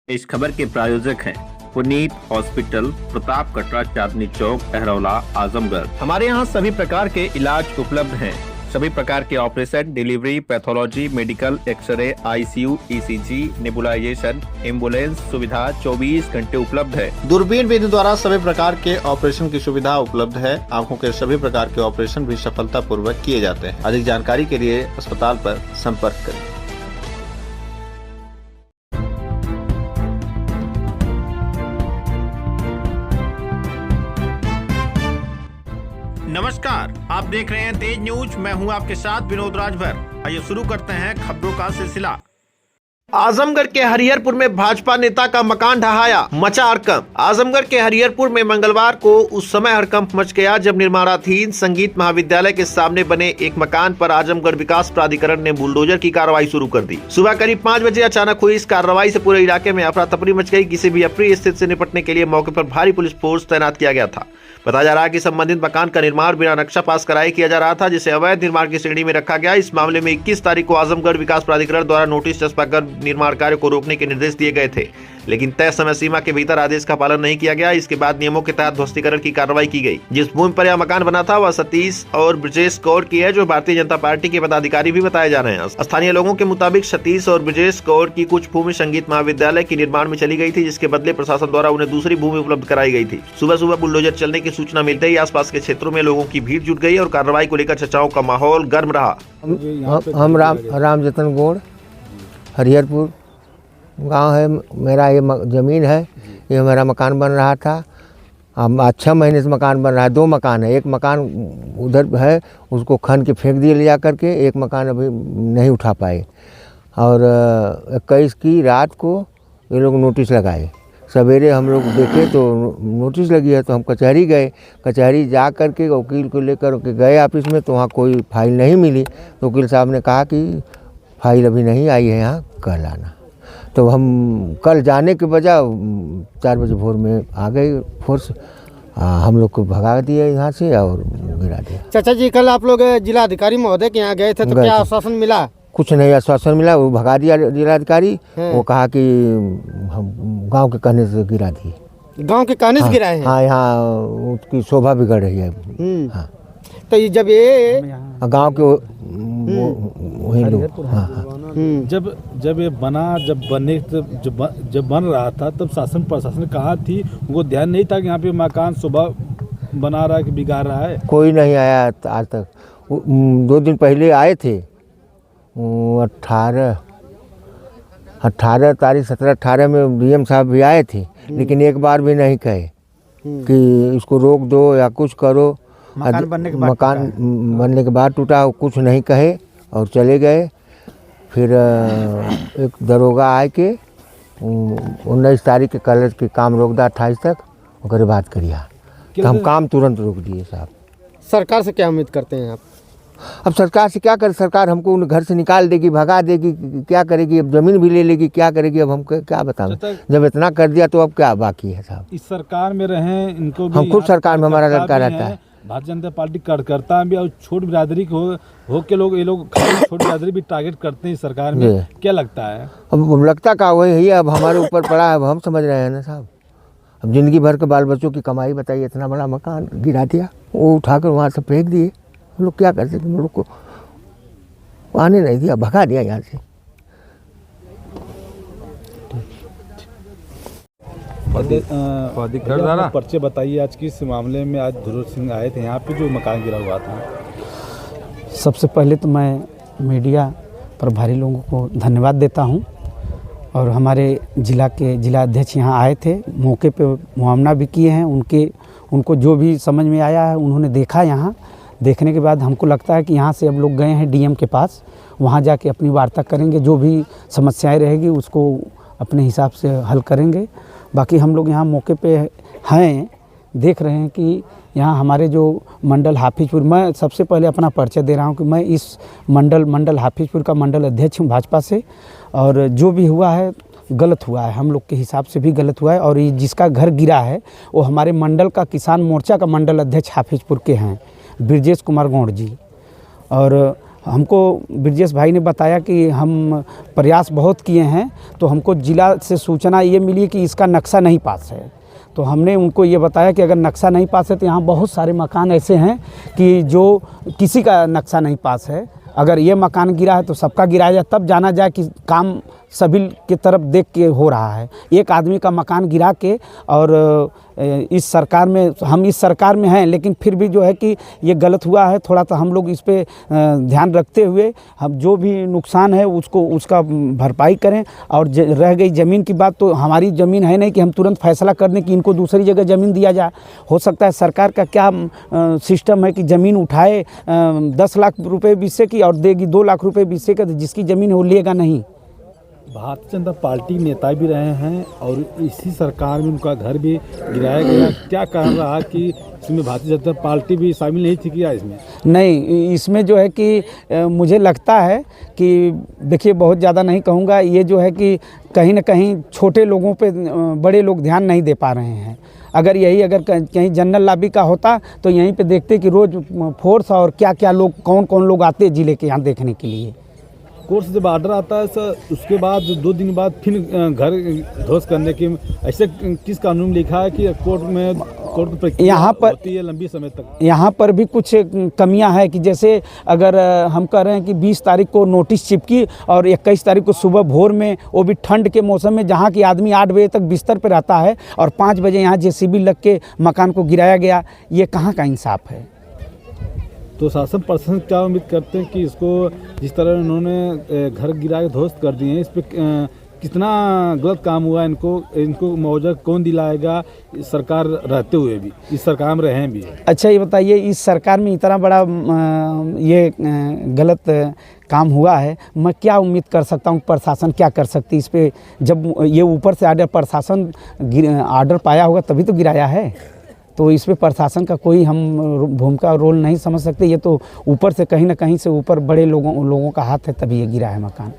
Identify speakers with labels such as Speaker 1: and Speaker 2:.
Speaker 1: इस खबर के प्रायोजक हैं पुनीत हॉस्पिटल, प्रताप कटरा, चांदनी चौक, अहरौला, आजमगढ़। हमारे यहाँ सभी प्रकार के इलाज उपलब्ध हैं। सभी प्रकार के operation, delivery, pathology, medical, x-ray, ICU, ECG, nebulisation, ambulance सुविधा 24 घंटे उपलब्ध है। दूरबीन विधि द्वारा सभी प्रकार के ऑपरेशन की सुविधा उपलब्ध है। आंखों के सभी प्रकार के ऑपरेशन भी सफलतापूर्वक किए जाते हैं। अधिक जानकारी के लिए अस्पताल पर संपर्क करें। नमस्कार, आप देख रहे हैं तेज न्यूज। मैं हूं आपके साथ विनोद राजभर। आइए शुरू करते हैं खबरों का सिलसिला। आजमगढ़ के हरिहरपुर में भाजपा नेता का मकान ढहाया, मचा हड़कंप। आजमगढ़ के हरिहरपुर में मंगलवार को उस समय हड़कंप मच गया जब निर्माणाधीन संगीत महाविद्यालय के सामने बने एक मकान पर आजमगढ़ विकास प्राधिकरण ने बुलडोजर की कार्रवाई शुरू कर दी। सुबह करीब 5 बजे अचानक हुई इस कार्रवाई से पूरे इलाके में अफरा तफरी मच गई। किसी भी अप्रिय स्थिति से निपटने के लिए मौके पर भारी पुलिस फोर्स तैनात किया गया था। बताया जा रहा है कि संबंधित मकान का निर्माण बिना नक्शा पास कराए किया जा रहा था, जिसे अवैध निर्माण की श्रेणी में रखा गया। इस मामले में 21 तारीख को आजमगढ़ विकास प्राधिकरण द्वारा नोटिस चस्पाकर निर्माण कार्य को रोकने के निर्देश दिए गए थे, लेकिन तय समय सीमा के भीतर आदेश का पालन नहीं किया गया। इसके बाद नियमों के तहत ध्वस्तीकरण की कार्रवाई की गई। जिस भूमि पर यह मकान बना था वह सतीश और ब्रजेश कौर की है, जो भारतीय जनता पार्टी के पदाधिकारी भी बताए जा रहे हैं। स्थानीय लोगों के मुताबिक सतीश और ब्रजेश कौर की कुछ भूमि संगीत महाविद्यालय के निर्माण में चली गई थी, जिसके बदले प्रशासन द्वारा उन्हें दूसरी भूमि उपलब्ध कराई गई थी। सुबह सुबह बुलडोजर चलने की सूचना मिलते ही आसपास के क्षेत्रों में लोगों की भीड़ जुट गई और कार्रवाई को लेकर चर्चाओं का माहौल गर्म रहा।
Speaker 2: हम राम जतन गौड़, हरिहरपुर गांव है मेरा। ये ज़मीन है, ये मेरा मकान बन रहा था। अब 6 महीने से मकान बन रहा है। 2 मकान है, एक मकान उधर है, उसको खन के फेंक दिए ले जा करके। एक मकान अभी नहीं उठा पाए। और 21 की रात को ये लोग नोटिस लगाए। सवेरे हम लोग देखे तो नोटिस लगी है, तो हम कचहरी गए। कचहरी जा कर के वकील को लेकर के गए ऑफिस में, तो वहाँ कोई फाइल नहीं मिली। तो वकील साहब ने कहा कि फाइल अभी नहीं आई है, यहाँ कल आना। तो हम कल जाने के बजाय 4 बजे भोर में आ गए फोर्स। हम लोग को भगा दिया यहाँ से और गिरा दिया।
Speaker 3: चाचा जी, कल आप लोग जिलाधिकारी महोदय के यहाँ गए थे, तो क्या आश्वासन मिला?
Speaker 2: कुछ नहीं आश्वासन मिला। वो भगा दिया जिलाधिकारी। वो कहा कि हम गांव के कहने से गिरा दिए।
Speaker 3: गांव के कहने से गिराए हैं?
Speaker 2: हाँ, यहाँ उसकी शोभा बिगड़ रही है। हाँ,
Speaker 3: तो ये जब ये
Speaker 2: गांव के वही लोग, हाँ,
Speaker 4: जब ये बना, जब बन रहा था, तब शासन प्रशासन कहाँ थी? उनको ध्यान नहीं था कि यहाँ पे मकान सुबह बना रहा है कि बिगाड़ रहा है?
Speaker 2: कोई नहीं आया आज तक। 2 दिन पहले आए थे, 18 तारीख 17-18 में डीएम साहब भी आए थे, लेकिन एक बार भी नहीं कहे कि इसको रोक दो या कुछ करो।
Speaker 3: मकान
Speaker 2: बनने के बाद टूटा, कुछ नहीं कहे और चले गए। फिर एक दरोगा आए के 19 तारीख के कल के काम रोक दा 28 तक, और बात करिए तो हम काम तुरंत रोक दिए साहब।
Speaker 3: सरकार से क्या उम्मीद करते हैं आप?
Speaker 2: अब सरकार से क्या करे? सरकार हमको घर से निकाल देगी, भगा देगी, क्या करेगी? अब ज़मीन भी ले लेगी, क्या करेगी? अब हम क्या बताएं? जब इतना कर दिया तो अब क्या बाकी है साहब?
Speaker 4: इस सरकार में रहे, इनको भी
Speaker 2: हम खुद सरकार में, हमारा लड़का रहता है।
Speaker 4: भारतीय जनता पार्टी कार्यकर्ता भी और छोट बिरादरी हो के लोग, ये लोग छोट बिरादरी भी टारगेट करते हैं सरकार में। क्या लगता है? अब
Speaker 2: लगता का वही है, अब हमारे ऊपर पड़ा है। अब हम समझ रहे हैं ना साहब। अब जिंदगी भर के बाल बच्चों की कमाई बताइए, इतना बड़ा मकान गिरा दिया, वो उठाकर वहाँ से फेंक दिए। हम लोग क्या कर सकते? हम लोग को आने नहीं दिया, भगा दिया यहाँ से।
Speaker 4: पर्चे बताइए आज की इस मामले में। आज ध्रुव सिंह आए थे यहाँ पे, जो मकान गिरा हुआ था।
Speaker 5: सबसे पहले तो मैं मीडिया प्रभारी लोगों को धन्यवाद देता हूँ, और हमारे जिला के जिलाध्यक्ष यहाँ आए थे, मौके पे मुआयना भी किए हैं। उनको जो भी समझ में आया है उन्होंने देखा। यहाँ देखने के बाद हमको लगता है कि यहाँ से अब लोग गए हैं डीएम के पास, वहाँ जाके अपनी वार्ता करेंगे, जो भी समस्याएं रहेगी उसको अपने हिसाब से हल करेंगे। बाकी हम लोग यहाँ मौके पे हैं, देख रहे हैं कि यहाँ हमारे जो मंडल हाफिजपुर, मैं सबसे पहले अपना परिचय दे रहा हूँ कि मैं इस मंडल हाफिजपुर का मंडल अध्यक्ष हूँ भाजपा से। और जो भी हुआ है गलत हुआ है, हम लोग के हिसाब से भी गलत हुआ है। और ये जिसका घर गिरा है वो हमारे मंडल का किसान मोर्चा का मंडल अध्यक्ष हाफिजपुर के हैं, ब्रजेश कुमार गौड़ जी। और हमको ब्रजेश भाई ने बताया कि हम प्रयास बहुत किए हैं, तो हमको जिला से सूचना ये मिली कि इसका नक्शा नहीं पास है। तो हमने उनको ये बताया कि अगर नक्शा नहीं पास है तो यहाँ बहुत सारे मकान ऐसे हैं कि जो किसी का नक्शा नहीं पास है। अगर ये मकान गिरा है तो सबका गिराया जाए, तब जाना जाए कि काम सभी की तरफ देख के हो रहा है। एक आदमी का मकान गिरा के, और इस सरकार में, हम इस सरकार में हैं लेकिन फिर भी जो है कि ये गलत हुआ है थोड़ा, तो हम लोग इस पे ध्यान रखते हुए हम जो भी नुकसान है उसका भरपाई करें। और रह गई ज़मीन की बात, तो हमारी ज़मीन है नहीं कि हम तुरंत फैसला कर दें कि इनको दूसरी जगह ज़मीन दिया जाए। हो सकता है सरकार का क्या सिस्टम है कि ज़मीन उठाए 10 लाख रुपए बीसे की और देगी 2 लाख रुपए बीसे का, जिसकी ज़मीन है वो लेगा नहीं।
Speaker 4: भारतीय जनता पार्टी नेता भी रहे हैं और इसी सरकार में उनका घर भी गिराया गया। क्या कारण रहा कि इसमें भारतीय जनता पार्टी भी शामिल नहीं थी क्या इसमें?
Speaker 5: नहीं, इसमें जो है कि मुझे लगता है कि देखिए, बहुत ज़्यादा नहीं कहूँगा, ये जो है कि कहीं ना कहीं छोटे लोगों पे बड़े लोग ध्यान नहीं दे पा रहे हैं। अगर कहीं जनरल लॉबी का होता तो यहीं पे देखते कि रोज़ फोर्स और क्या क्या लोग, कौन कौन लोग आते ज़िले के यहाँ देखने के लिए।
Speaker 4: कोर्ट से जब ऑर्डर आता है सर, उसके बाद 2 दिन बाद फिर घर ध्वस्त करने की, ऐसे किस कानून में लिखा है कि कोर्ट की प्रक्रिया
Speaker 5: यहाँ पर
Speaker 4: होती है लंबी समय तक?
Speaker 5: यहाँ पर भी कुछ कमियां हैं कि जैसे अगर हम कह रहे हैं कि 20 तारीख को नोटिस चिपकी और 21 तारीख को सुबह भोर में, वो भी ठंड के मौसम में, जहाँ की आदमी 8 बजे तक बिस्तर पर रहता है और 5 बजे यहाँ JCB लग के मकान को गिराया गया, ये कहाँ का इंसाफ है?
Speaker 4: तो शासन प्रशासन क्या उम्मीद करते हैं कि इसको, जिस तरह उन्होंने घर गिरा के ध्वस्त कर दिए हैं, इस पर कितना गलत काम हुआ? इनको मुआवजा कौन दिलाएगा? इस सरकार रहते हुए भी, इस सरकार में रहे भी। अच्छा,
Speaker 5: ये बताइए, इस सरकार में इतना बड़ा ये गलत काम हुआ है, मैं क्या उम्मीद कर सकता हूँ? प्रशासन क्या कर सकती है इस पर? जब ये ऊपर से आर्डर, प्रशासन आर्डर पाया होगा तभी तो गिराया है, तो इस पे प्रशासन का कोई हम भूमिका रोल नहीं समझ सकते। ये तो ऊपर से, कहीं ना कहीं से ऊपर बड़े लोगों का हाथ है, तभी ये गिरा है मकान।